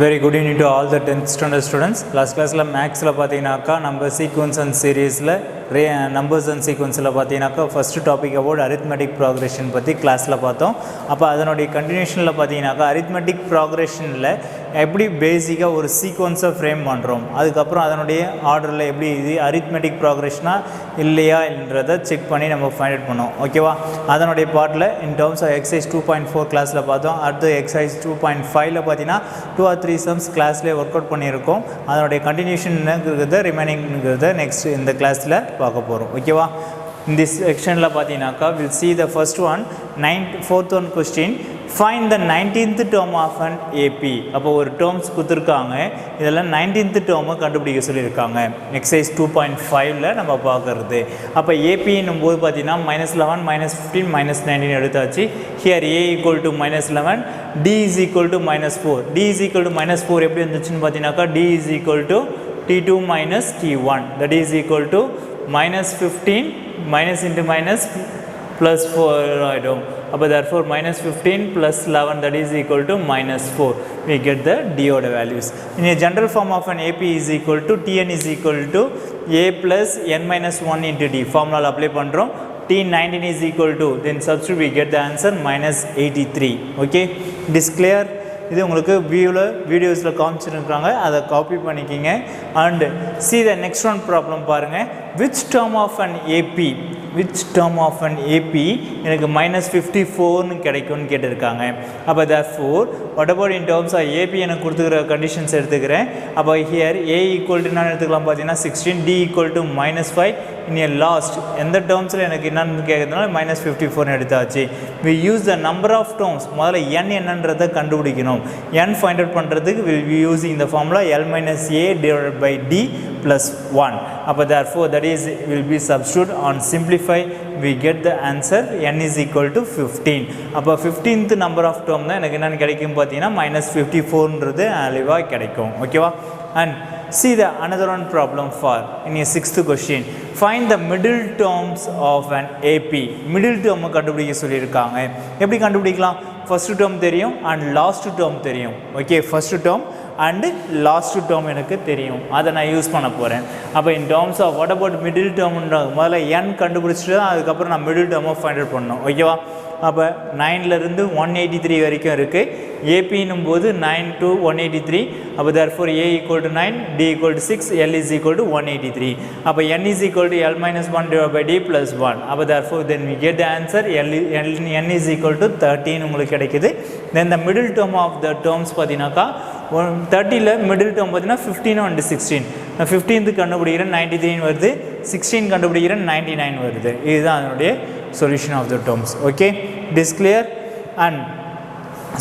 Very good evening to all the 10th standard students. Last class la maths la pathinaaka number sequence and series la numbers and sequence la pathinaaka first topic about arithmetic progression பத்தி classல பார்த்தோம். அப்ப அதனுடைய continuation ல பாத்தீங்கன்னாக்க arithmetic progression ல எப்படி பேசிக்கா ஒரு சீக்வென்ஸை ஃப்ரேம் பண்றோம், அதுக்கு அப்புறம் அதனுடைய ஆர்டர்ல எப்படி இது arithmetic progression இல்லையா என்றதை செக் பண்ணி நம்ம ஃபைண்ட் அவுட் பண்ணோம். ஓகேவா? அதனுடைய பார்ட்ல in terms of exercise 2.4 கிளாஸ்ல பார்த்தோம். அடுத்து exercise 2.5 ல பாத்தீங்கன்னா 2 or 3 sums கிளாஸ்ல வொர்க் அவுட் பண்ணியிருக்கோம். அதனுடைய கண்டினியூஷன் என்னங்கிறத ரிமைனிங்கிறத நெக்ஸ்ட் இந்த கிளாஸ்ல பார்க்க போறோம். ஓகேவா? In this section la pathinaaka we'll see the first one, fourth one question, find the 19th term of an AP. அப்போ ஒரு terms கொடுத்திருக்காங்க, இதெல்லாம் 19th term கண்டுபிடிக்க சொல்லியிருக்காங்க. exercise 2.5 ல நம்ம பார்க்கிறது. அப்போ AP என்னும் போது பார்த்தீங்கன்னா -11 -15 -19 எடுத்தாச்சு. here A equal to -11, D is equal to -4. D is equal to -4 எப்படி வந்துச்சுன்னு பார்த்தீங்கன்னாக்கா D is equal to T2 minus T1, that is equal to -15 minus into minus plus 4 item. Therefore minus 15 plus 11, that is equal to -4. We get the D order values. In a general form of an AP is equal to Tn is equal to A plus n minus 1 into D. Formula apply பண்றோம். T19 is equal to, then substitute, we get the answer -83. Okay, it is clear. இது உங்களுக்கு வீடியோஸ்ல காமிச்சிருக்காங்க, அதை copy பண்ணிக்கிங்க. and see the next one problem பாருங்க. which term of an AP எனக்கு -54 னு கிடைக்கும்னு கேட்டிருக்காங்க. அப்ப therefore what about in terms of AP எனக்கு கொடுத்துக்கிற கண்டிஷன்ஸ் எடுத்துக்கிறேன். அப்ப here A equal to என்ன எடுத்துக்கலாம் பார்த்தீங்கன்னா 16, D equal to -5. in a last எந்த டேர்ம்ஸ்ல எனக்கு என்னன்னு கேக்குறதுனால -54 னு எடுத்தாச்சு. we use the number of terms, முதல்ல n என்னன்றதை கண்டுபிடிக்கணும். n find out பண்றதுக்கு we will be using the formula L minus A divided by D plus 1. அப்ப therefore that is will be substitute on simplify, we get the answer n is equal to 15. அப்ப 15th number of term தான் எனக்கு என்னன்னு கிடைக்கும் பார்த்தீங்கன்னா -54 ன்றது அழிவா கிடைக்கும். ஓகேவா? and see the another one problem for in a sixth question, find the middle terms of an AP. middle term கண்டுபிடிக்க சொல்லியிருக்காங்க. எப்படி கண்டுபிடிக்கலாம்? first term தெரியும் and last term தெரியும். Okay, first term and last term எனக்கு தெரியும், அதை நான் யூஸ் பண்ண போகிறேன். அப்போ in terms of what about middle term, முதல்ல n கண்டுபிடிச்சிட்டு அதுக்கப்புறம் நான் middle term ஃபைண்ட் அவுட் பண்ணணும். ஓகேவா? அப்போ 9லேருந்து 183 வரைக்கும் இருக்குது. ஏபின்னும் போது 9 to 183. அப்போ therefore A equal to 9, D equal to 6, L is equal to 183. அப்போ n is equal to L minus 1 divided by D plus 1. அப்போ therefore then we get the answer n is equal to 13 உங்களுக்கு கிடைக்குது. then the middle term of the terms பார்த்தீங்கன்னாக்கா 30ல middle term பார்த்தீங்கன்னா 15 and 16. 15th கண்டுபிடிக்கிறேன் 93 வருது, 16 கண்டுபிடிக்கிறேன் 99 வருது. இதுதான் அதனுடைய solution of the terms. Okay, it is clear. and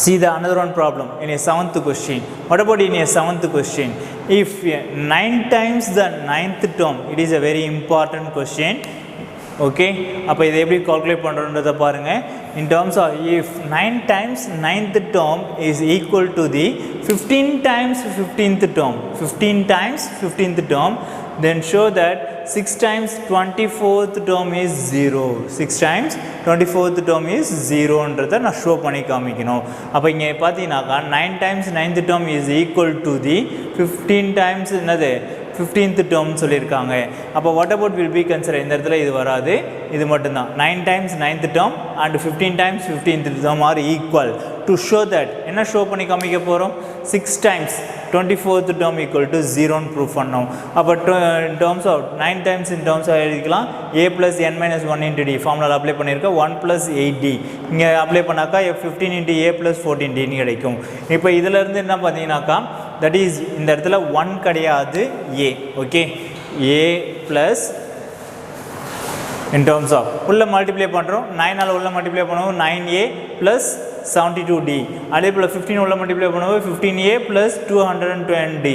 see the another one problem in a 7th question. what about in a 7th question, if 9 times the 9th term, it is a very important question. okay, அப்போ இதை எப்படி calculate பண்ணுறோன்றதை பாருங்க. in terms of if 9 times 9th term is equal to the 15 times 15th term, 15 times 15th term, then show that 6 times 24th term is 0. 6 times 24th term is 0 ன்றதை நான் show பண்ணி காமிக்கணும். அப்போ இங்கே பார்த்தீங்கன்னாக்கா 9 times 9th term is equal to the 15 times என்னது 15th term சொல்லியிருக்காங்க. அப்போ what about will be considered, இந்த இடத்துல இது வராது, இது மட்டும்தான். 9 times 9th term and 15 times 15th term are equal. to show that என்ன ஷோ பண்ணி காமிக்க போகிறோம், 6 times 24th term equal to 0 ன்னு ப்ரூவ் பண்ணோம். அப்போ in terms of 9 times in terms of எழுதிக்கலாம் A plus n minus 1 into D. Formula apply பண்ணியிருக்கோம் 1 plus 8D. இங்கே அப்ளை பண்ணாக்கா 15 into A plus 14D ன்னு கிடைக்கும். இப்போ இதிலேருந்து என்ன பார்த்தீங்கன்னாக்கா that is இந்த இடத்துல 1 கிடையாது A. Okay, A plus in terms of உள்ள மல்டிப்ளை பண்ணுறோம், 9ஆல் உள்ள மல்டிப்ளை பண்ணுவோம் 9A plus 72D. அதே போல் 15 உள்ள மல்டிப்ளை பண்ணுவோம் 15A plus 220D.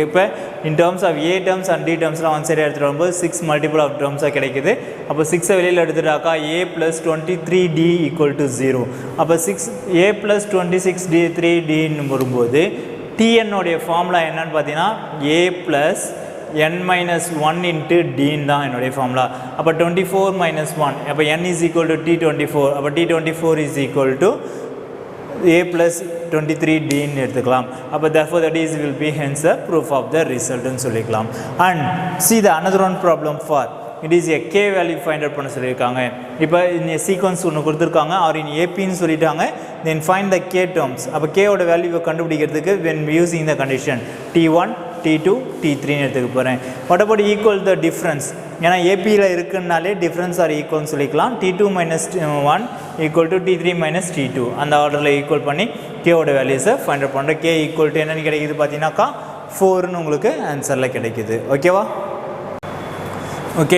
இப்போ in terms of A terms and D termsலாம் ஒன் சைடு எடுத்துகிட்டு வரும்போது 6 மல்டிபிள் ஆஃப் டேர்ம்ஸாக கிடைக்குது. அப்போ 6ஐ வெளியில் எடுத்துட்டாக்கா A plus 23D equal to 0. அப்போ 6A plus 26D3Dன்னு வரும்போது Tn உடைய ஃபார்முலா என்னன்னு பார்த்தீங்கன்னா A plus n minus 1 into D தான் என்னுடைய ஃபார்முலா. அப்போ 24 minus 1, அப்போ n is equal to T24. அப்போ T24 is equal to a plus 23d ன்னு எடுத்துக்கலாம். அப்போ therefore that is will be hence a proof of the result ன்னு சொல்லிக்கலாம். And see the another one problem for it is a k value find out பண்ண சொல்லியிருக்காங்க. இப்போ இந்த sequence ஒன்று கொடுத்துருக்காங்க ஆர் இன் ஏபின்னு சொல்லிட்டாங்க. then find the k terms. அப்போ k ஓட வேல்யூவை கண்டுபிடிக்கிறதுக்கு when using the condition t1 t2 t3 எடுத்துக்க போகிறேன். what about equal the difference? ஏன்னா ஏபியில் இருக்குன்னாலே டிஃப்ரென்ஸ் ஆர் ஈக்குவல்னு சொல்லிக்கலாம். t2 minus 1 equal to t3 minus t2 அந்த ஆர்டரில் ஈக்குவல் பண்ணி கேவோட வேல்யூஸை ஃபைண்ட் அவுட் பண்ணுறேன். கே ஈக்குவல் டு என்னென்னு கிடைக்குது பார்த்தீங்கன்னாக்கா 4ன்னு உங்களுக்கு ஆன்சரில் கிடைக்குது. ஓகேவா? Okay,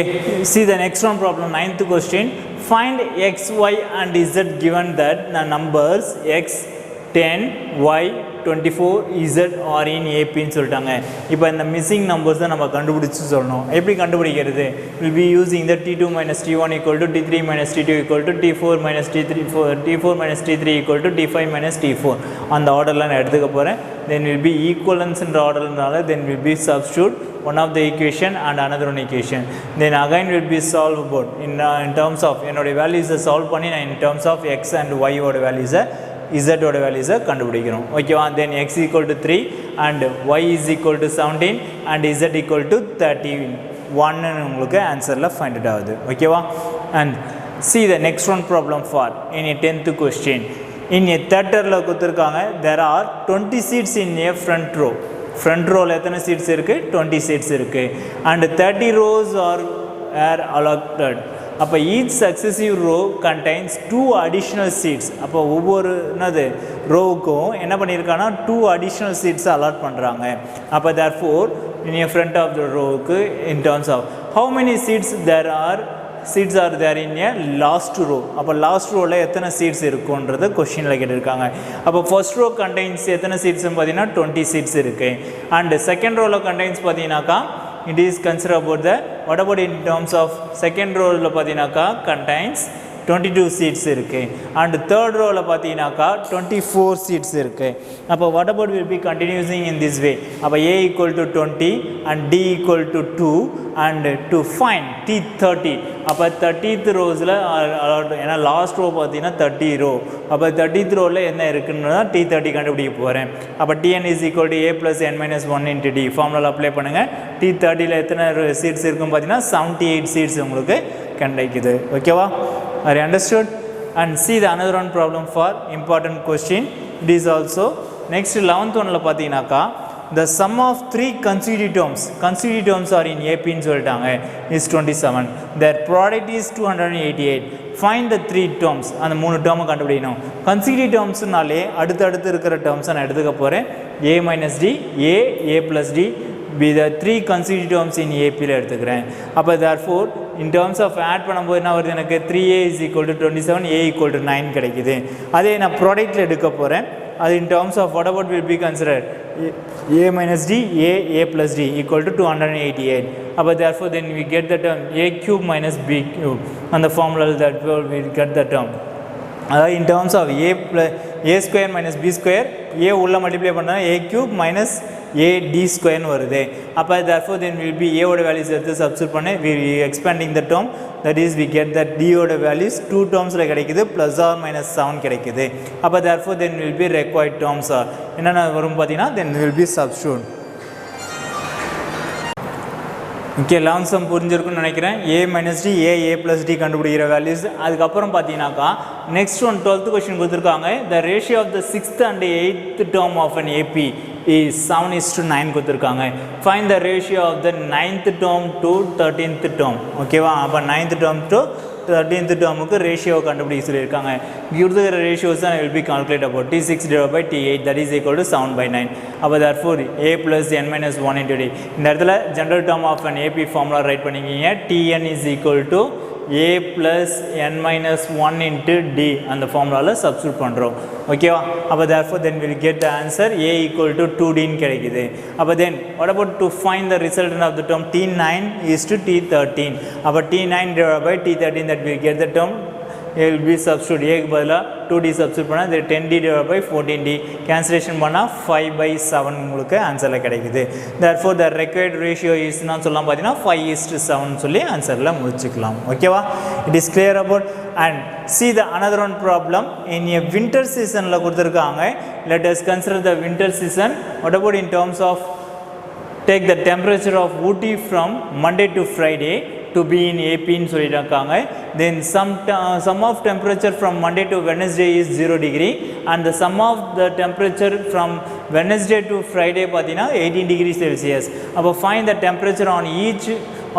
see the next one problem, 9th question. Find x, y and z given that the numbers x 10 y 24 z are in AP ன்னு சொல்லிட்டாங்க. இப்போ இந்த மிஸ்ஸிங் நம்பர்ஸ் தான் நம்ம கண்டுபிடிச்சி சொல்லணும். எப்படி கண்டுபிடிக்கிறது? will be using the t2 minus t1 equal to t3 minus t2 equal to t4 minus t4 minus t3 equal to t5 minus t4 அந்த ஆர்டரில் நான் எடுத்துக்க போகிறேன். then will be equivalence ஆர்டர்னால then will be substitute one of the equation and another one equation. then again will be solve about in terms of என்னோட வேல்யூஸை solve பண்ணி நான் in terms of x and y ஓட வேல்யூஸை z ஓட வேல்யூஸை கண்டுபிடிக்கிறோம். ஓகேவா? then x equal to 3 and y is equal to 17 and z equal to 31 உங்களுக்கு ஆன்சரில் ஃபைண்ட் அவுட் ஆகுது. ஓகேவா? and see the next one problem for in a 10th question. in a theaterல கொடுத்துருக்காங்க there are 20 seats in a front row. Front ரோவில் எத்தனை seats இருக்குது? 20 seats இருக்குது. And 30 rows are allotted. அப்போ each successive row contains 2 additional seats. அப்போ ஒவ்வொரு ரோவுக்கும் என்ன பண்ணியிருக்காங்கன்னா 2 additional சீட்ஸை அலாட் பண்ணுறாங்க. அப்போ therefore in a front of the ரோவுக்கு in terms of how many seats are there in a last row. அப்போ last ரோவில் எத்தனை seeds இருக்குன்றது கொஸ்டினில் கேட்டிருக்காங்க. அப்போ ஃபர்ஸ்ட் ரோ கண்டைன்ஸ் எத்தனை சீட்ஸ்னு பார்த்தீங்கன்னா 20 சீட்ஸ் இருக்குது. அண்ட் செகண்ட் ரோவில் கண்டைன்ஸ் பார்த்தீங்கன்னாக்கா it is consider about the what about in terms of second row ல பார்த்தீங்கன்னாக்கா contains 22 seats இருக்கு. and third row ல பார்த்தீங்கன்னாக்கா 24 seats இருக்கு. அப்போ what about will be continuing in this way. அப்போ a equal to 20 and d equal to 2 and to find t30. அப்போ 30th ரோஸில் ஏன்னா லாஸ்ட் ரோ பார்த்தீங்கன்னா 30 ரோ. அப்போ 30th ரோவில் என்ன இருக்குன்னு தான் t30 கண்டுபிடிக்க போகிறேன். அப்போ tn is equal to a plus n minus 1 into d formula apply பண்ணுங்கள். t30ல் எத்தனை சீட்ஸ் இருக்குன்னு பார்த்தீங்கன்னா 78 சீட்ஸ் உங்களுக்கு கிடைக்குது. ஓகேவா? Are you understood? And see the another one problem for important question. It is also next 11th one ல பார்த்தீங்கன்னாக்கா the sum of 3 consecutive terms are in AP ன்னு சொல்லிட்டாங்க is 27. their product is 288. find the 3 terms. அந்த 3 டேர்மை கண்டுபிடிக்கணும். consecutive termsனாலே அடுத்தடுத்து இருக்கிற டேர்ம்ஸை நான் எடுத்துக்க போகிறேன். a minus d a plus d be the 3 consecutive terms in AP ல எடுத்துக்கிறேன். அப்போ therefore in terms of add பண்ணும்போது என்ன வருது? எனக்கு 3a is equal to 27 a equal to 9 கிடைக்குது. அதே நான் ப்ராடக்ட்டில் எடுக்க போகிறேன். அது in terms of what about will be considered a minus d a plus d equal to 288. அப்போ therefore then we get the term a cube minus b cube அந்த formula that we get the term. அதாவது in terms of a square minus b square a உள்ள multiply பண்ணால் a cube minus a d square வருது. அப்போ therefore then will be a ஓட values எடுத்து substitute பண்ணி we expanding the term, that is we get that d ஓட values 2 டேர்ம்ஸில் கிடைக்குது plus or minus 7 கிடைக்குது. அப்போ therefore then will be required terms are என்னென்ன வரும் பார்த்தீங்கன்னா then will be substitute. Okay, long sum புரிஞ்சிருக்குன்னு நினைக்கிறேன். a minus d a plus d கண்டுபிடிக்கிற வேல்யூஸ். அதுக்கப்புறம் பார்த்தீங்கன்னாக்கா நெக்ஸ்ட் ஒன் 12th கொஸ்டின் கொடுத்துருக்காங்க. the ratio of the 6th and 8th term of an AP is 7:9 கொடுத்துருக்காங்க. find the ratio of the 9th term to 13th term. ஓகேவா? அப்போ 9th term to 13th termக்கு ratio கண்டுபிடிக்க சொல்லியிருக்காங்க. கொடுத்துக்கிற ratios தான் will be calculate about t6 divided by t8 that is equal to 7/9. அப்போ therefore a plus n minus 1 into d. இந்த இடத்துல general term of an AP formula right பண்ணிக்கிங்க. tn is equal to a plus n minus 1 into d அந்த ஃபார்முலாவில் substitute பண்ணுறோம். ஓகேவா? அப்போ therefore then we'll get the answer a equal to 2d கிடைக்குது. அப்போ then what about to find the resultant of the term t9 is to t13. அப்போ t9 divided by t13 that will get the term will be substitute ஏக்கு பதிலாக 2d substitute பண்ணால் இது 10d divided by 14d cancellation பண்ணால் 5/7 உங்களுக்கு ஆன்சரில் கிடைக்குது. therefore the required ratio is நான் சொல்லலாம் பார்த்தீங்கன்னா 5:7 சொல்லி ஆன்சரில் முடிச்சுக்கலாம். ஓகேவா? it is clear about and see the another one problem in a winter seasonல கொடுத்துருக்காங்க. let us consider the winter season. what about in terms of take the temperature of Ooty from Monday to Friday to be in AP ன்னு சொல்லிட்டாங்க. then sum of temperature from Monday to Wednesday is 0 degree and the sum of the temperature from Wednesday to Friday பார்த்தீங்கன்னா 18 degrees Celsius. அப்போ find the temperature on each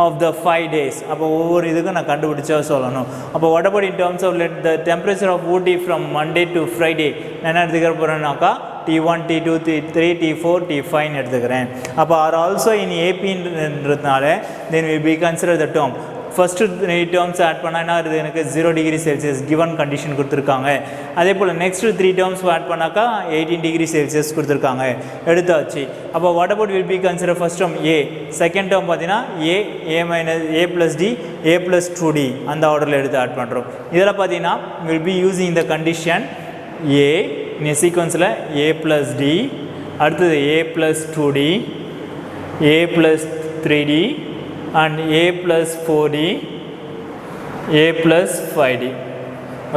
of the 5 days. அப்போ ஒவ்வொரு இதுக்கும் நான் கண்டுபிடிச்சா சொல்லணும். அப்போ what about in terms of let the temperature of Ooty from Monday to Friday என்ன எடுத்துக்கிற போகிறேன்னாக்கா T1, T2, T3, T4, T5 எடுத்துக்கிறேன். அப்போ are also in APன்றதுனால then will be consider the term. First 3 terms add பண்ணால் இது எனக்கு 0 degree Celsius given condition கொடுத்துருக்காங்க. அதே போல் நெக்ஸ்ட்டு 3 டேர்ம்ஸ் ஆட் பண்ணாக்கா 18 டிகிரி செல்சியஸ் கொடுத்துருக்காங்க. எடுத்தாச்சு. அப்போ what about will be consider first term A, second term பார்த்தீங்கன்னா A plus D, A plus 2d அந்த ஆர்டரில் எடுத்து ஆட் பண்ணுறோம். இதில் பார்த்தீங்கன்னா will be using the condition A இந்த சீக்வன்ஸில் ஏ ப்ளஸ் டி, அடுத்தது A plus 2d, A plus 3d and a plus 4d, a plus 5d.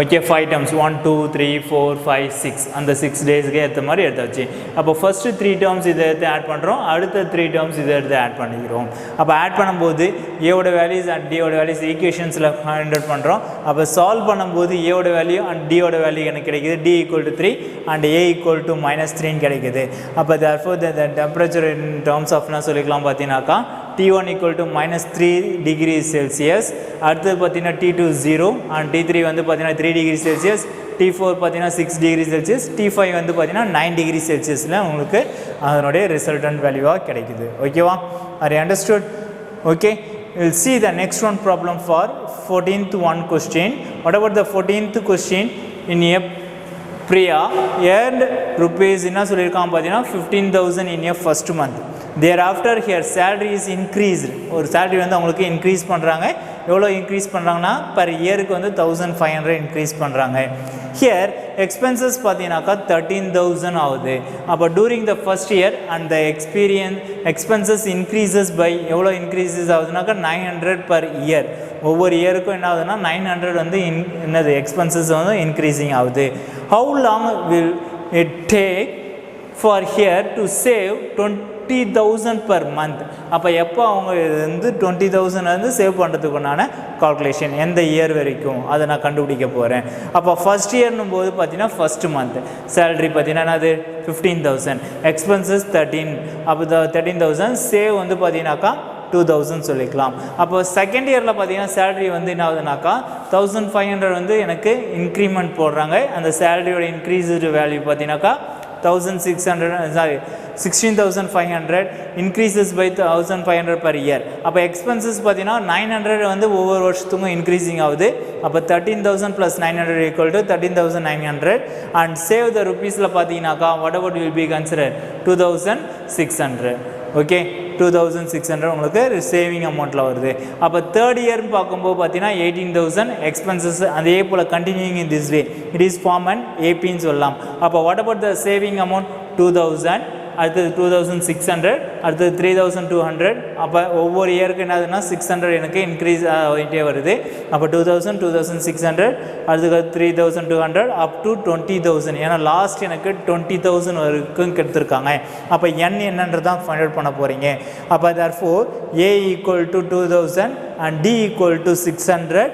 Okay 5 terms 1 2 3 4 5 6 அந்த 6 டேஸ்க்கு ஏற்ற மாதிரி எடுத்தாச்சு. அப்போ ஃபஸ்ட்டு 3 டேர்ம்ஸ் இதை எடுத்து ஆட் பண்ணுறோம், அடுத்த 3 டேர்ம்ஸ் இதை எடுத்து ஆட் பண்ணிக்கிறோம். அப்போ ஆட் பண்ணும்போது ஏவோட வேல்யூஸ் அண்ட் டியோட வேல்யூஸ் ஈக்குவேஷன்ஸில் ஃபைண்ட் அவுட் பண்ணுறோம். அப்போ சால்வ் பண்ணும்போது ஏவோட வேல்யூ அண்ட் டியோட வேல்யூ எனக்கு கிடைக்குது. d = 3 அண்ட் a = -3 கிடைக்குது. அப்போ therefore the temperature in terms of என்ன சொல்லிக்கலாம் பார்த்தீங்கன்னாக்கா T1 = -3 degrees Celsius, அடுத்தது பார்த்தீங்கன்னா T2 0 and T3 வந்து பார்த்தீங்கன்னா 3 degrees Celsius, T4 பார்த்தீங்கன்னா 6 degrees Celsius, T5 வந்து பார்த்தீங்கன்னா 9 degrees Celsiusல உங்களுக்கு அதனுடைய ரிசல்டன்ட் வேல்யூவாக கிடைக்குது. ஓகேவா? Are you understood? Okay, we'll see the next one problem for 14th one question. What about the 14th question? In a Priya earned rupees என்ன சொல்லியிருக்காங்க பார்த்தீங்கன்னா 15,000 in a first month. thereafter her salary is increased. ஒரு salary வந்து அவங்களுக்கு increase பண்ணுறாங்க. எவ்வளோ increase பண்ணுறாங்கன்னா per இயருக்கு வந்து 1500 இன்க்ரீஸ் பண்ணுறாங்க. ஹியர் எக்ஸ்பென்சஸ் பார்த்தீங்கன்னாக்கா 13,000 ஆகுது. அப்போ during the first year and the expenses increases by எவ்வளோ இன்க்ரீசஸ் ஆகுதுனாக்கா 900 பர் இயர். ஒவ்வொரு இயருக்கும் என்ன ஆகுதுன்னா 900 வந்து என்னது எக்ஸ்பென்சஸ் வந்து இன்க்ரீஸிங் ஆகுது. How long will it take for here to save 20,000 per month. அப்போ எப்போ அவங்க வந்து 20,000 வந்து சேவ் பண்ணுறதுக்குண்டான கால்குலேஷன் எந்த இயர் வரைக்கும் அதை நான் கண்டுபிடிக்க போகிறேன். அப்போ ஃபஸ்ட் இயர்னும் போது பார்த்தீங்கன்னா ஃபஸ்ட் மந்த் சேலரி பார்த்தீங்கன்னா அது 15,000, எக்ஸ்பென்சஸ் 13, அப்போ 13,000, சேவ் வந்து பார்த்தீங்கன்னாக்கா 2,000 சொல்லிக்கலாம். அப்போ செகண்ட் இயரில் பார்த்தீங்கன்னா சேலரி வந்து என்ன ஆகுதுனாக்கா 1,500 வந்து எனக்கு இன்க்ரிமெண்ட் போடுறாங்க. அந்த சேலரியோட இன்க்ரீஸ்டு வேல்யூ பார்த்தீங்கன்னாக்கா 16,500 increases by 1,500 per year. அப்போ எக்ஸ்பென்சஸ் பார்த்தீங்கன்னா 900 வந்து ஒவ்வொரு வருஷத்துக்கும் இன்க்ரீஸிங் ஆகுது. அப்போ 13,000 + 900 = 13,900 அண்ட் சேவ் த ருபீஸில் பார்த்தீங்கன்னாக்கா what ever will be consider 2,600. Okay 2,600 உங்களுக்கு சேவிங் அமௌண்ட்டில் வருது. அப்போ தேர்ட் இயர்னு பார்க்கும்போது பார்த்தீங்கன்னா 18,000 எக்ஸ்பென்சஸ் அதே போல் continuing in this way it is form and ஏபின்னு சொல்லலாம். அப்போ what about the saving amount 2,000, அடுத்தது 2,600, அடுத்தது 3,200. அப்போ ஒவ்வொரு இயருக்கு என்னதுன்னா 600 எனக்கு இன்க்ரீஸ் ஆகிட்டே வருது. அப்போ 2,000, 2,600, அடுத்தது 3,200 அப் டு 20,000. ஏன்னா லாஸ்ட் எனக்கு 20,000 வரைக்கும் கெடுத்துருக்காங்க. அப்போ n என்னன்றது தான் ஃபைண்ட் அவுட் பண்ண போகிறீங்க. அப்போ therefore a = 2,000 and d = 600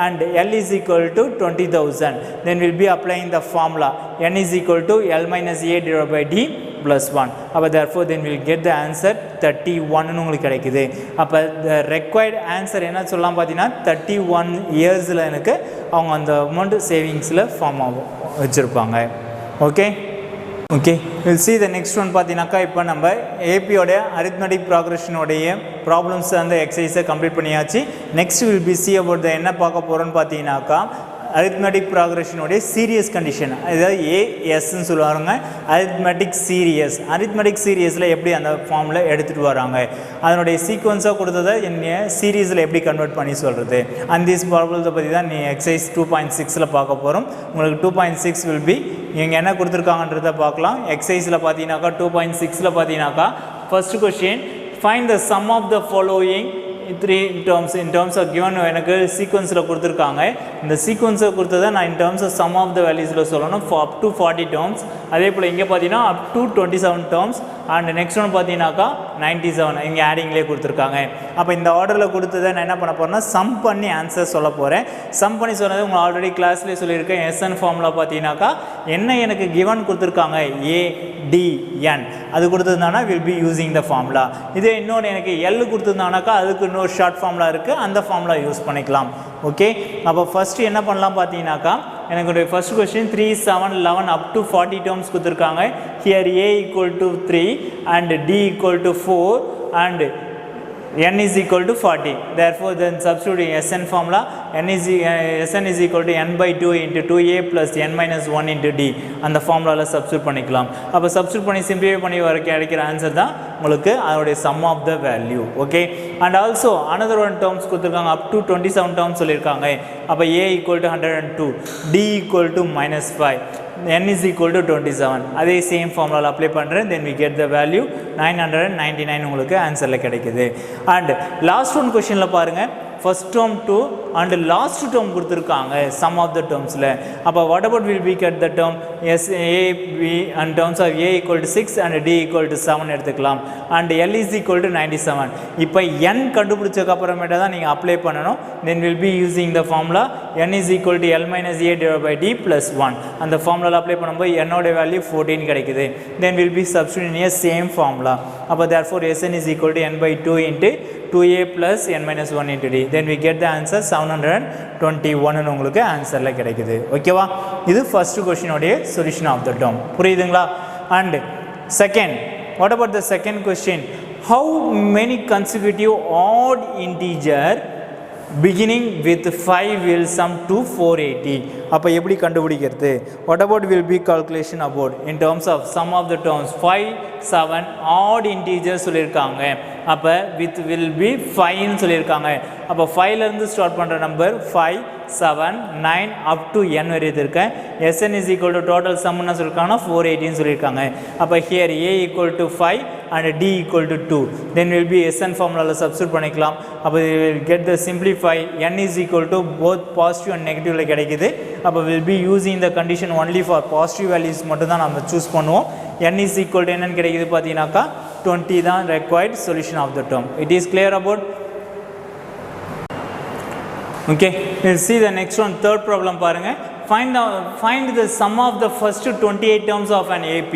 and L is equal to 20,000. Then we'll be applying the formula n is equal to L minus A divided by D plus 1. அப்போ therefore then we'll get the answer 31 உங்களுக்கு கிடைக்குது. அப்போ the required answer என்ன சொல்லலாம் பார்த்தீங்கன்னா 31 இயர்ஸில் எனக்கு அவங்க அந்த அமௌண்ட் சேவிங்ஸில் ஃபார்ம் ஆகும் வச்சுருப்பாங்க. Okay okay will see the next one பார்த்தீங்கன்னாக்கா இப்போ நம்ம ஏபியோடைய அரித்மெட்டிக் ப்ராக்ரெஷனுடைய ப்ராப்ளம்ஸ் அந்த எக்ஸசைஸை கம்ப்ளீட் பண்ணியாச்சு. Next will be see about the என்ன பார்க்க போகிறோன்னு பார்த்தீங்கன்னாக்கா arithmetic progression உடைய சீரியஸ் கண்டிஷன், அதாவது ஏஎஸ்ன்னு சொல்லுவாங்க. arithmetic சீரியஸில் எப்படி அந்த ஃபார்மில் எடுத்துகிட்டு வராங்க, அதனுடைய சீக்வன்ஸாக கொடுத்ததை என்ன சீரீஸில் எப்படி கன்வெர்ட் பண்ணி சொல்கிறது, அந்த திஸ் ப்ராப்ளத்தை பற்றி தான் நீ எக்ஸசைஸ் 2.6 பார்க்க போகிறோம். உங்களுக்கு 2.6 will be இங்கே என்ன கொடுத்துருக்காங்கன்றதை பார்க்கலாம். எக்ஸசைஸில் பார்த்தீங்கன்னாக்கா 2.6 பார்த்தீங்கன்னாக்கா first question, find the sum of the following in terms of given எனக்கு சீக்வன்ஸில் கொடுத்துருக்காங்க. இந்த சீக்வன்ஸை கொடுத்ததை நான் in terms of sum of the valuesல சொல்லணும் up to 40 terms. அதே போல் இங்கே பார்த்தீங்கன்னா up to 27 terms and next ஒன்று பார்த்தீங்கன்னாக்கா 97 இங்கே ஆடிங்லேயே கொடுத்துருக்காங்க. அப்போ இந்த ஆர்டரில் கொடுத்ததை நான் என்ன பண்ண போகிறேன்னா சம் பண்ணி ஆன்சர் சொல்ல போகிறேன். சம் பண்ணி சொன்னது உங்களுக்கு ஆல்ரெடி கிளாஸ்லேயே சொல்லியிருக்கேன். எஸ்என் ஃபார்முலா பார்த்தீங்கன்னாக்கா என்ன எனக்கு கிவன் கொடுத்துருக்காங்க ஏடிஎன் அது கொடுத்துருந்தாங்கன்னா will be using the formula. இதே இன்னொன்று எனக்கு எல் கொடுத்துருந்தாங்கனாக்கா அதுக்கு இன்னொரு ஷார்ட் ஃபார்முலா இருக்குது, அந்த ஃபார்முலா யூஸ் பண்ணிக்கலாம். ஓகே, அப்போ ஃபஸ்ட்டு என்ன பண்ணலாம் பார்த்தீங்கன்னாக்கா எனக்கு first question 3, 7, 11 up to 40 terms கொடுத்துருக்காங்க. Here a equal to 3 and d equal to 4 and n is equal to 40. Therefore then substituting Sn formula, Sn is equal to n by 2 into 2a plus n minus 1 into d அந்த ஃபார்முலாவில் substitute பண்ணிக்கலாம். அப்போ substitute பண்ணி simplify பண்ணி வர கிடைக்கிற answer தான் உங்களுக்கு அதோடைய sum of the value. Okay, and also another one terms கொடுத்துருக்காங்க, அப் டு 27 டேர்ம்ஸ் சொல்லியிருக்காங்க. அப்போ a equal to 102, d equal to -5, n is equal to 27. அதே சேம் ஃபார்முலாவில் அப்ளை பண்ணுறேன். தென் we get the value 999 உங்களுக்கு ஆன்சரில் கிடைக்குது. அண்ட் லாஸ்ட் ஒன் கொஷனில் பாருங்கள், first term 2 and last term கொடுத்துருக்காங்க சம் ஆஃப் த டேர்ம்ஸில். அப்போ what about will be cut the term as A B and terms of A equal to 6 and D equal to 7 எடுத்துக்கலாம். And L is equal to 97. இப்போ n கண்டுபிடிச்சதுக்கு அப்புறமேட்டா தான் நீங்கள் apply பண்ணணும். Then will be using the formula n is equal to l minus a divided by d plus 1. அந்த ஃபார்முலாவில் apply பண்ணும்போது என்னோட வேல்யூ 14 கிடைக்குது. தென் will B substitute in same formula. அப்போ therefore Sn is equal to n by 2 into 2a plus n minus 1 into d. Then we get the answer 721 உங்களுக்கு ஆன்சரில் கிடைக்குது. ஓகேவா, இது ஃபர்ஸ்ட் கொஸ்டினோடைய சொல்யூஷன் ஆஃப் த டேர்ம். புரியுதுங்களா? And second, what about the second question, how many consecutive odd integer beginning with 5 will sum to 480? அப்போ எப்படி கண்டுபிடிக்கிறது? what about will be calculation about in terms of sum of the terms 5, 7 odd integers சொல்லியிருக்காங்க. அப்போ with will be 5 சொல்லியிருக்காங்க. அப்போ 5லேருந்து start பண்ணுற number 5, 7, 9 up to n வரையும் இருக்கேன். Sn is equal to total sum என்ன சொல்லியிருக்காங்கன்னா 480 சொல்லியிருக்காங்க. அப்போ here a equal to 5 and d equal to 2. then will be Sn ஃபார்முலாவில் சப்ஸ்டிட்யூட் பண்ணிக்கலாம். அப்போ will get the simplify n is equal to both positive and negative கிடைக்குது. அப்போ will be using the condition only for positive values மட்டும் தான் நம்ம choose பண்ணுவோம். n is equal to என்னன்னு கிடைக்குது பார்த்தீங்கன்னாக்கா 20 தான் required solution of the term. It is clear about? Okay, we'll see the next one, third problem பாருங்க. Find the sum of the first 28 terms of an AP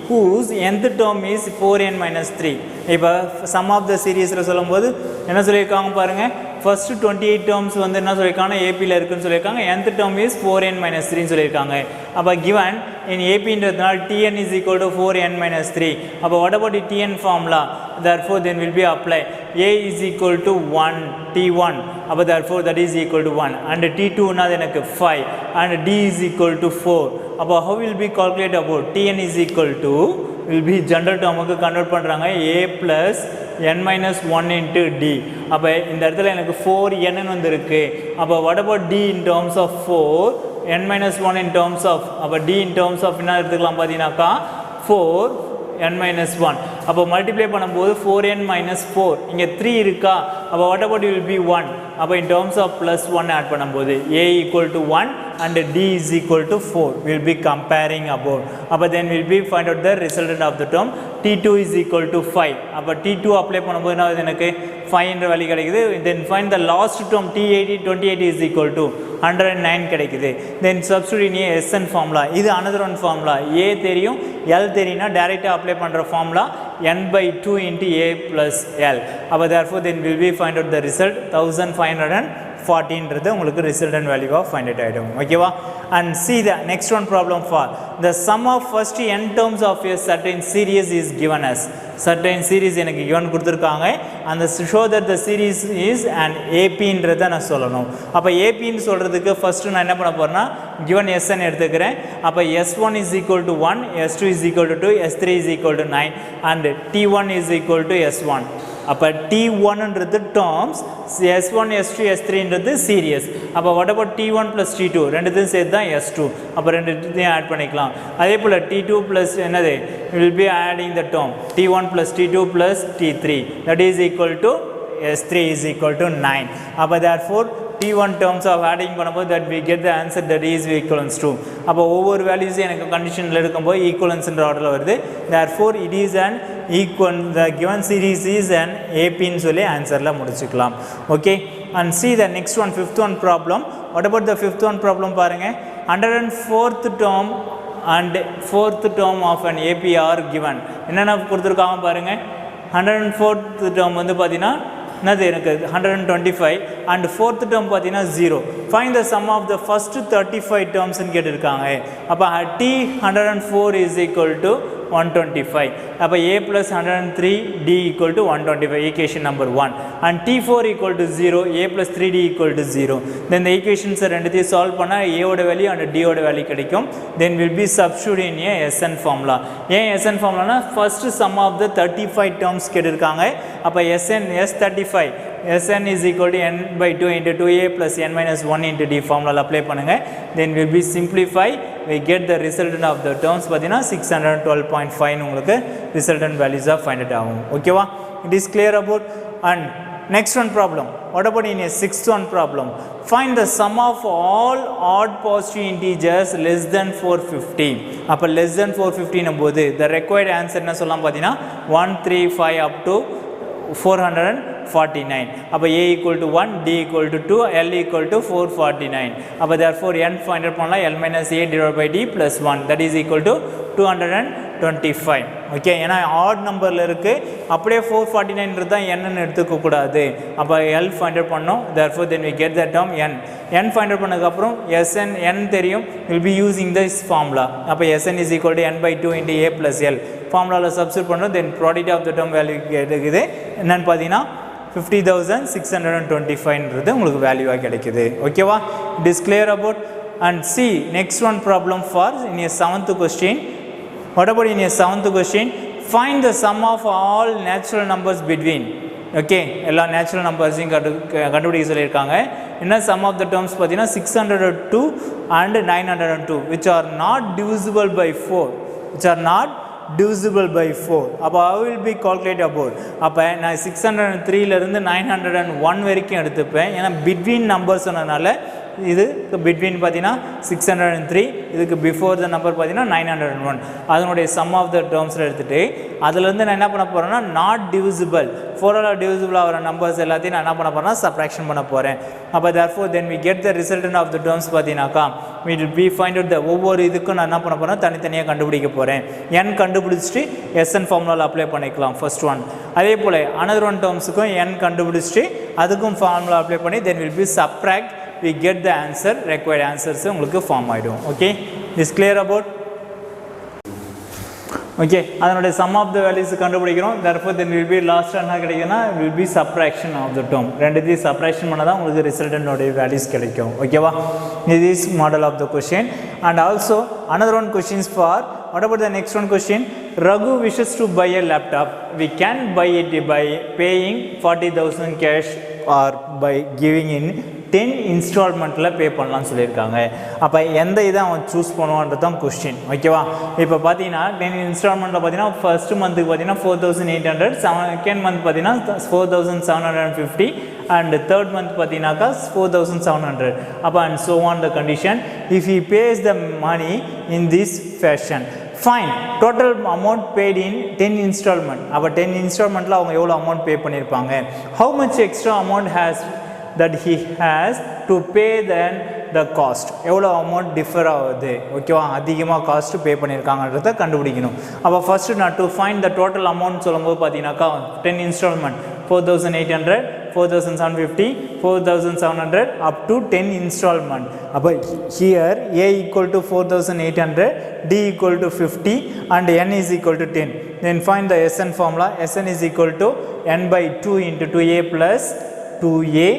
whose nth term is 4n minus 3. இப்போ sum of the series சொல்லும்போது என்ன சொல்லியிருக்காங்க பாருங்க, first 28 terms வந்து என்ன சொல்லியிருக்காங்க ஏபியில் இருக்குன்னு சொல்லியிருக்காங்க. nth term is 4n minus 3 சொல்லியிருக்காங்க. அப்போ given in AP-ன்றதுனால tn is equal to 4n minus 3. அப்போ what about the tn formula? Therefore then will be apply a is equal to 1 t1. அப்போ therefore that is equal to 1 and t2 னாது எனக்கு 5 and d is equal to 4. அப்போ how will be calculate about tn is equal to will be general டேர்முக்கு convert பண்ணுறாங்க a plus n minus 1 into d. அப்போ இந்த இடத்துல எனக்கு 4n வந்துருக்கு. அப்போ what about d in terms of 4, n minus 1 in terms of, அப்போ d in terms of என்ன எடுத்துக்கலாம் பார்த்தீங்கன்னாக்கா 4n minus 1. அப்போ மல்டிப்ளை பண்ணும்போது 4n minus 4 இங்கே 3 இருக்கா. அப்போ what about will be 1. அப்போ in terms of plus 1 add பண்ணும்போது a equal to 1 and d is equal to 4. We'll be comparing about. அப்போ then we'll be find out the resultant of the term. t2 is equal to 5. அப்போ t2 apply பண்ணும்போது என்ன எனக்கு 5 என்ற value கிடைக்குது. then find the last term t28 is equal to 109 கிடைக்குது. then substitute in Sn formula. இது another one formula. a தெரியும், l தெரியும்னா டைரெக்டாக அப்ளை பண்ணுற formula n by 2 into a plus l. அப்போ therefore then will be find out the result 1514 உங்களுக்கு resultant value of find it ஆகிடும். ஓகேவா, and see the next one problem for the sum of first n terms of a certain series is given as. certain series எனக்கு given கொடுத்திருக்காங்க and show that the series is an AP ன்றதை நான் சொல்லணும். அப்ப AP ன்னு சொல்றதுக்கு first நான் என்ன பண்ண போறேன்னா given SN எடுத்துக்கிறேன். அப்ப S1 is equal to 1, S2 is equal to 2, S3 is equal to 9 and T1 is equal to S1. அப்ப T1 ன்றது terms, S1 S2 S3 ன்றது series. அப்ப what about T1 plus T2 ரெண்டுத்தையும் சேர்த்து தான் S2. அப்ப ரெண்டுத்தையும் ஆட் பண்ணிக்கலாம். அதே போல T2 plus என்னது we will be adding the term T1 plus T2 plus T3 that is equal to S3 is equal to 9. அப்ப therefore T1 terms of adding பண்ணும்போது that we get the answer that is equivalence to. அப்போ ஒவ்வொரு வேல்யூஸும் எனக்கு கண்டிஷனில் இருக்கும்போது ஈக்குவலன்ஸ்ன்ற ஆர்டரில் வருது. therefore it is an equal, the given series is an AP ன்னு சொல்லி ஆன்சரில் முடிச்சுக்கலாம். Okay, and see the next one, fifth one problem. What about the fifth one problem பாருங்க. 104th term and 4th term of an AP are given. என்னென்ன கொடுத்துருக்காங்க பாருங்க. 104th term வந்து பார்த்தீங்கன்னா என்னது எனக்கு 125 and 4th term பார்த்தீங்கன்னா 0. Find the sum of the first 35 terms ன்னு கேட்டிருக்காங்க. அப்போ T 104 is equal to 125. அப்போ A plus 103 D equal to 125, equation number 1. And T4 equal to 0, A plus 3D equal to 0. Then the equations ரெண்டுத்தையும் solve பண்ணால் A ஓட value and D ஓட value கிடைக்கும். Then will be substituted in a SN formula. ஏன் SN formula? First sum of the 35 terms கேட்டிருக்காங்க. அப்போ SN S35 Sn is equal to n by 2 into 2a plus n minus 1 into d formula apply பண்ணுங்க. Then will be simplify, we get the resultant of the terms பார்த்தீங்கன்னா 612.5 உங்களுக்கு resultant values of find it ஆகும். ஓகேவா? It is clear about. And next one problem. What about in a sixth one problem? Find the sum of all odd positive integers less than 450. அப்போ less than 450 நம்போது the required answer என்ன சொல்லலாம் பார்த்தீங்கன்னா 135 up to 449. அப்போ A equal to 1, D equal to 2, L equal to 449. அப்போ therefore n find out பண்ணலாம் L minus A divided by D plus 1 that is equal to 225. Okay, ஏன்னா add நம்பரில் இருக்குது, அப்படியே 449 தான் என்னன்னு எடுத்துக்கக்கூடாது. அப்போ L find out பண்ணோம். therefore then we get the term n find out பண்ணதுக்கப்புறம் Sn n தெரியும், will be using this formula. அப்போ Sn is equal to n by 2 into A plus L ஃபார்முலாவில் சப்ஸ்டிட் பண்ணுறோம். Then product of the term value கிடைக்குது. என்னென்னு பார்த்தீங்கன்னா 50,625ன்றது உங்களுக்கு வேல்யூவாக கிடைக்குது. ஓகேவா? It is clear about. And see next one problem for in a 7th question. What about in a 7th question? Find the sum of all natural numbers between. Okay, எல்லா natural நம்பர்ஸையும் கண்டுபிடிக்க சொல்லியிருக்காங்க. என்ன சம் ஆஃப் த டேர்ம்ஸ் பார்த்தீங்கன்னா 602 and 902 which are not divisible by 4, which are not divisible by 4. அப்போ I will be calculate about. அப்போ நான் 603லேருந்து 901 வரைக்கும் எடுத்துப்பேன். ஏன்னா பிட்வீன் நம்பர்ஸ் சொன்னதுனால இது பிட்வீன் பார்த்தீங்கன்னா 603, இதுக்கு பிஃபோர் த நம்பர் பார்த்தீங்கன்னா 901. அதனுடைய சம் ஆஃப் த டேர்ம்ஸில் எடுத்துகிட்டு அதுலேருந்து நான் என்ன பண்ண போகிறேன்னா நாட் டிவிசிபிள், 4ஆல் டிவிசிபிள் ஆகிற நம்பர்ஸ் எல்லாத்தையும் நான் என்ன பண்ண போகிறேன்னா சப்ராக்ஷன் பண்ண போகிறேன். அப்போ therefore then we get the resultant of the terms பார்த்தீங்கன்னாக்கா we will be find out the ஒவ்வொரு இதுக்கும் நான் என்ன பண்ண போகிறேன் தனித்தனியாக கண்டுபிடிக்க போகிறேன். n கண்டுபிடிச்சிட்டு SN ஃபார்முலாவில் அப்ளை பண்ணிக்கலாம் ஃபர்ஸ்ட் ஒன். அதே போல் another one டேர்ம்ஸுக்கும் n கண்டுபிடிச்சிட்டு அதுக்கும் ஃபார்முலா அப்ளை பண்ணி then will be subtract, we get the answer, required answers உங்களுக்கு ஃபார்ம் ஆகிடும். Okay, is clear about. Okay, அதனுடைய சம் ஆஃப் த வேல்யூஸ் கண்டுபிடிக்கிறோம். therefore then will be last என்ன கிடைக்குன்னா will be subtraction of the term. ரெண்டுத்தையும் subtraction பண்ணால் தான் உங்களுக்கு ரிசல்டன்டோடைய values கிடைக்கும். ஓகேவா? this is model of the question. And also another one questions for, what about the next one question? Raghu wishes to buy a laptop. We can buy it by paying 40,000 cash or by giving in 10 இன்ஸ்டால்மெண்ட்டில் பே பண்ணலான்னு சொல்லியிருக்காங்க. அப்போ எந்த இதை அவன் choose பண்ணுவான்றது தான் question. ஓகேவா? இப்போ பார்த்தீங்கன்னா 10 இன்ஸ்டால்மெண்ட்டில் பார்த்தீங்கன்னா ஃபர்ஸ்ட் மந்த்துக்கு பார்த்தீங்கன்னா 4,800, செகண்ட் மந்த் பார்த்தீங்கன்னா 4,750 அண்ட் தேர்ட் மந்த் பார்த்தீங்கன்னாக்கா 4,700. அப்போ and so on the condition if he pays the money in this fashion. Fine, total amount paid in 10 instalment. அப்போ 10 இன்ஸ்டால்மெண்ட்டில் அவங்க எவ்வளோ அமௌண்ட் பே பண்ணியிருப்பாங்க? How much extra amount has that he has to pay than the cost. எவ்வளோ அமௌண்ட் differ ஆகுது? ஓகேவா? அதிகமாக காஸ்ட் பே பண்ணியிருக்காங்கன்றத கண்டுபிடிக்கணும். அப்போ ஃபர்ஸ்ட் நான் to find the total amount சொல்லும்போது பார்த்தீங்கன்னாக்கா 10 instalment 4,800 4750, 4700 up to 10 installment. Here A equal to 4800, D equal to 50 and N is equal to 10. Then find the Sn formula. Sn is equal to n by 2 into 2a plus 2a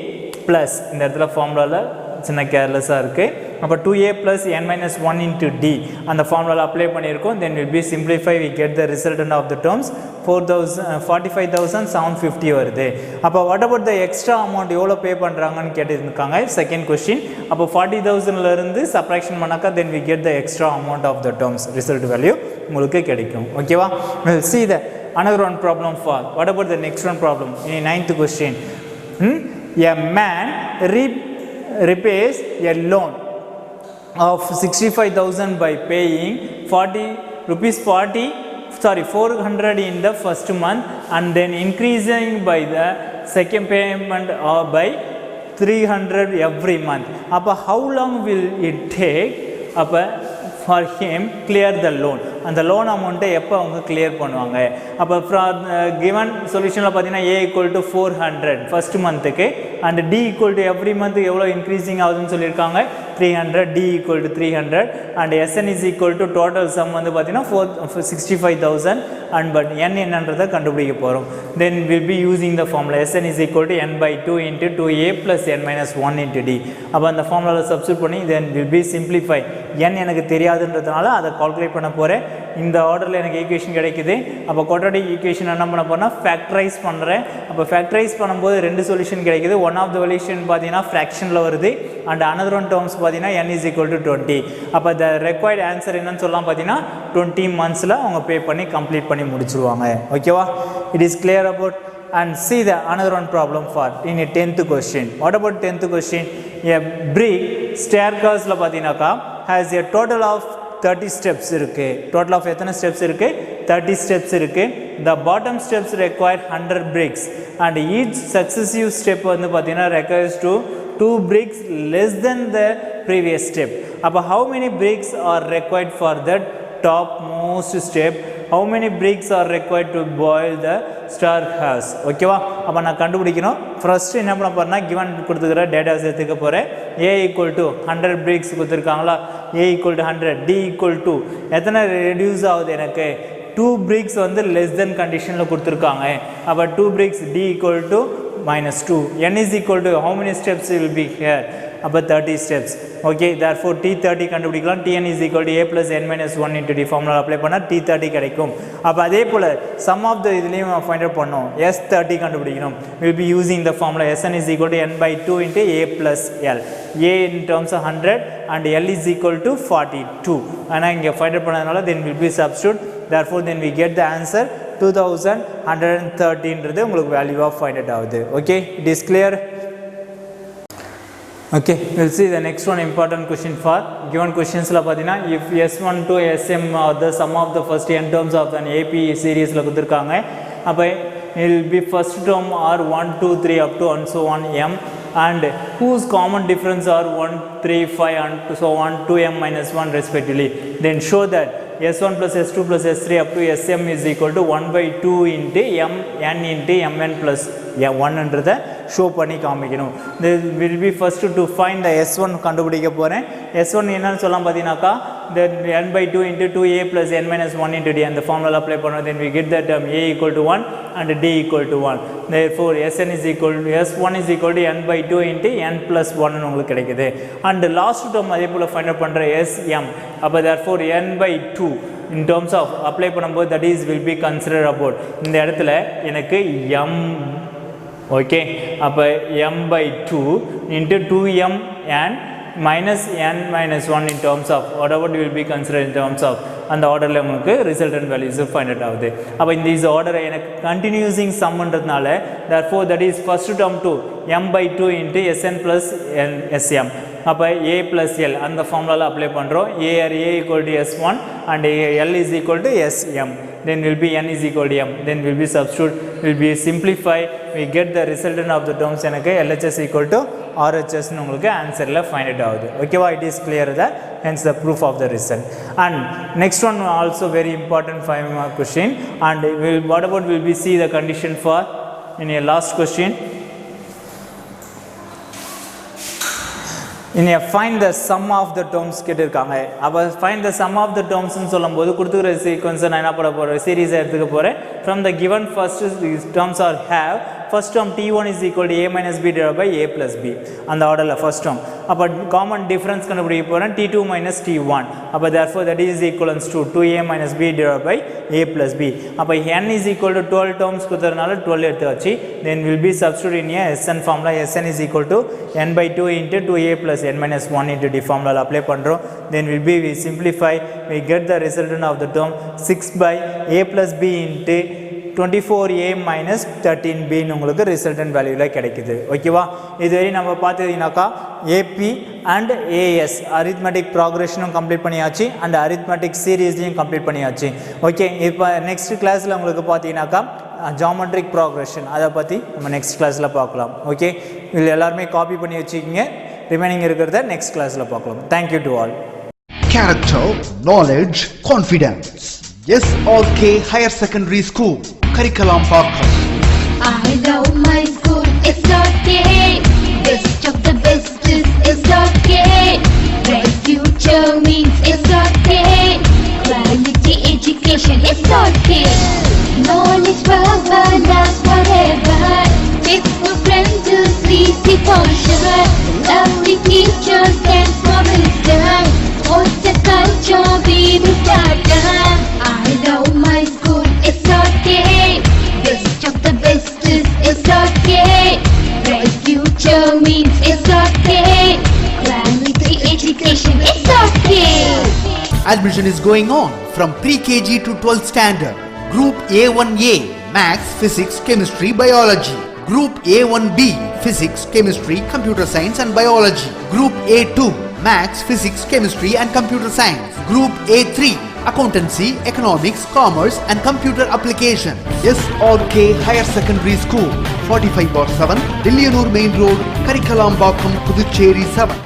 plus இந்த இடத்துல ஃபார்முலாவில் சின்ன கேர்லெஸ்ஸாக இருக்குது. அப்போ 2a plus n minus 1 into d அந்த ஃபார்முலாவில் apply பண்ணியிருக்கோம். Then will be simplify, we get the resultant of the terms 45,750 வருது. அப்போ what about the extra amount எவ்வளோ பே பண்ணுறாங்கன்னு கேட்டிருக்காங்க செகண்ட் கொஸ்டின். அப்போ 40,000லேருந்து சப்ராக்ஷன் பண்ணாக்கா then we get the extra amount of the terms result value உங்களுக்கு கிடைக்கும். ஓகேவா? We'll see the another one problem for what about the next one problem in 9th question. A man repays a loan of 65,000 by paying 400 in the first month and then increasing by the second payment or by 300 every month. Appa how long will it take for him clear the loan? And the loan amount எப்போ அவங்க clear பண்ணுவாங்க? அப்போ given solutionல பார்த்தீங்கன்னா A equal to 400 first monthக்கு and D equal to every month எவ்வளோ increasing ஆகுதுன்னு சொல்லியிருக்காங்க 300, D equal to 300 and Sn is equal to total sum வந்து பார்த்தீங்கன்னா 65,000 and but N என்னன்றதை கண்டுபிடிக்க போகிறோம். Then we'll be using the formula Sn is equal to n by 2 into 2a plus n minus 1 into d. அப்போ அந்த ஃபார்முலாவில் substitute பண்ணி then will be simplify. N எனக்கு தெரியாதுன்றதுனால அதை கால்குலேட் பண்ண போகிறேன். இந்த ஆர்டரில் எனக்கு ஈக்குவேஷன் கிடைக்குது. அப்போ குவாட்ராட்டிக் ஈக்குவேஷன் என்ன பண்ண போனால் ஃபேக்டரைஸ் பண்ணுறேன். அப்போ ஃபேக்டரைஸ் பண்ணும்போது ரெண்டு சொல்யூஷன் கிடைக்குது. ஒன் ஆஃப் த சொல்யூஷன் பார்த்தீங்கன்னா ஃப்ராக்ஷனில் வருது அண்ட் அனதர் ஒன் டேர்ம்ஸ் பார்த்தீங்கன்னா n is equal to 20. அப்போ த ரெக்வயர்ட் ஆன்சர் என்னன்னு சொல்லலாம் பார்த்தீங்கன்னா 20 monthsல அவங்க பே பண்ணி கம்ப்ளீட் பண்ணி முடிச்சிருவாங்க. ஓகேவா? It is clear about and see the another one problem for in a 10th question. What about 10th question? A brick staircase பார்த்தீங்கன்னாக்கா has a total of 30 steps இருக்கு. Total of எத்தனை steps இருக்கு? 30 steps இருக்கு. The bottom steps require 100 bricks and each successive step வந்து பார்த்தீங்கன்னா requires to 2 bricks less than the previous step. அப்போ how many bricks are required for that topmost step? How many bricks are required to boil the staircase? ஓகேவா? அப்போ நான் கண்டுபிடிக்கணும். First என்ன பண்ண போறேன்னா given கொடுத்துக்கிற டேட்டாஸ் எடுத்துக்க போகிறேன். A equal to 100 bricks கொடுத்துருக்காங்களா? A equal to 100, D equal to எத்தனை ரெடியூஸ் ஆகுது எனக்கு 2 bricks வந்து less than கண்டிஷனில் கொடுத்துருக்காங்க. அப்போ 2 bricks D equal to minus 2. N is equal to how many steps will be here? அப்போ 30 steps. ஓகே, therefore T30 கண்டுபிடிக்கலாம். Tn is equal to a plus n minus 1 into d formula apply பண்ணால் T30 கிடைக்கும். அப்போ அதே போல் some of த இதுலேயும் find out பண்ணோம். S30 கண்டுபிடிக்கணும். Will be using the formula Sn is equal to n by 2 into a plus l. A in terms of 100 and L is equal to 42. ஆனால் இங்கே find out பண்ணதுனால then will be substitute. Therefore then we get the answer 2113ன்றது உங்களுக்கு value of find out ஆகுது. Okay, it is clear. Okay, we'll see the next one important question for given questions la pathina if S1 to SM are the sum of the first n terms of an AP series la kudirukanga appo it will be first term are 1 2 3 up to and so on m and whose common difference are 1 3 5 and so on 2m minus 1 respectively. Then show that S1 plus S2 plus S3 up to SM is equal to 1 by 2 into m n into mn plus 1 என்றதை show பண்ணி காமிக்கணும். this will be first to find the S1 கண்டுபிடிக்க போகிறேன். S1 என்னன்னு சொல்லலாம் பார்த்தீங்கன்னாக்கா then n by 2 into 2a plus n minus 1 into d அந்த formula apply பண்ணோம். then we get the term a equal to 1 and d equal to 1. therefore Sn is equal to S1 is equal to n by 2 into n plus 1 உங்களுக்கு கிடைக்குது. and last term அதே போல் find out பண்ணுற Sm. அப்போ therefore n by 2 in terms of apply பண்ணும்போது that is will be considered about இந்த இடத்துல எனக்கு m. Okay, அப்போ m by 2 into 2m and minus n minus 1 in terms of whatever will be considered in terms of அந்த ஆர்டரில் உங்களுக்கு resultant values find out ஆகுது. அப்போ இந்த இஸ் ஆர்டர் எனக்கு கண்டினியூசிங் சம்ன்றதுனால therefore that is first term to m by 2 into Sn plus n Sm. அப்போ a plus l அந்த ஃபார்முலாவில் அப்ளை பண்ணுறோம். a equal to S1 and l is equal to Sm. then will be n is equal to m. then will be substitute, will be simplify, we get the resultant of the terms எனக்கு LHS equal to RHS னு உங்களுக்கு ஆன்சரில் find out ஆகுது. ஓகேவா? It is clear the hence the proof of the result. and next one also very important 5 mark question and what about will we see the condition for in a last question. இனி find the sum of the terms கேட்டிருக்காங்க. அப்போ find the sum of the terms னு சொல்லும்போது கொடுத்துக்கிற சீக்வன்ஸை நான் என்ன பண்ண போகிறேன், சீரீஸை எடுத்துக்க போகிறேன். From the given first terms are have first term t1 is equal to a minus b divided by a plus b அந்த ஆர்டரில் ஃபர்ஸ்ட் term. அப்போ காமன் டிஃபரன்ஸ் கண்டுபிடிக்க போகிறேன் t2 minus t1. அப்போ therefore that is equivalent to 2a minus b divided by a plus b. அப்போ n is equal to 12 terms கொடுத்ததுனால 12 எடுத்து வச்சு then will be substitute in a Sn formula. Sn is equal to n by 2 into 2a plus n minus 1 into d formula apply பண்ணுறோம். Then will be we simplify, we get the resultant of the term 6 by a plus b into 24a minus 13b உங்களுக்கு resultant வேல்யூவில் கிடைக்குது. ஓகேவா, இதுவரை நம்ம பார்த்தீங்கன்னாக்கா AP and AS arithmetic ப்ராக்ரெஷனும் complete பண்ணியாச்சு அண்ட் அரித்மெட்டிக் சீரீஸ்லையும் கம்ப்ளீட் பண்ணியாச்சு. ஓகே, இப்போ நெக்ஸ்ட் கிளாஸில் உங்களுக்கு பார்த்தீங்கன்னாக்கா ஜாமெட்ரிக் ப்ராக்ரெஷன் அதை பற்றி நம்ம நெக்ஸ்ட் கிளாஸில் பார்க்கலாம். ஓகே, இதில் எல்லாருமே காப்பி பண்ணி வச்சுக்கிங்க, ரிமைனிங் இருக்கிறத நெக்ஸ்ட் கிளாஸில் பார்க்கலாம். Thank you to all. Character, knowledge, confidence. SRK Higher Secondary School, Curriculum Parkland. I love my school, SRK. Best of the best is SRK. Bright future means SRK. Quality education, SRK. Knowledge power lasts forever. Faithful friends who see the culture. Lovely teachers and for wisdom. What's the culture we will start? I love my school, SRK. Best of the best is SRK. Bright future means SRK. Quality education, SRK. Admission is going on from pre-KG to 12th standard. Group A1A, Maths, Physics, Chemistry, Biology. Group A1B, Physics, Chemistry, Computer Science and Biology. Group A2, Maths, Physics, Chemistry and Computer Science. Group A3, Accountancy, Economics, Commerce and Computer Application. SRK Higher Secondary School, 45/7, Dillianur Main Road, Karikalambakkam, Puducherry 7.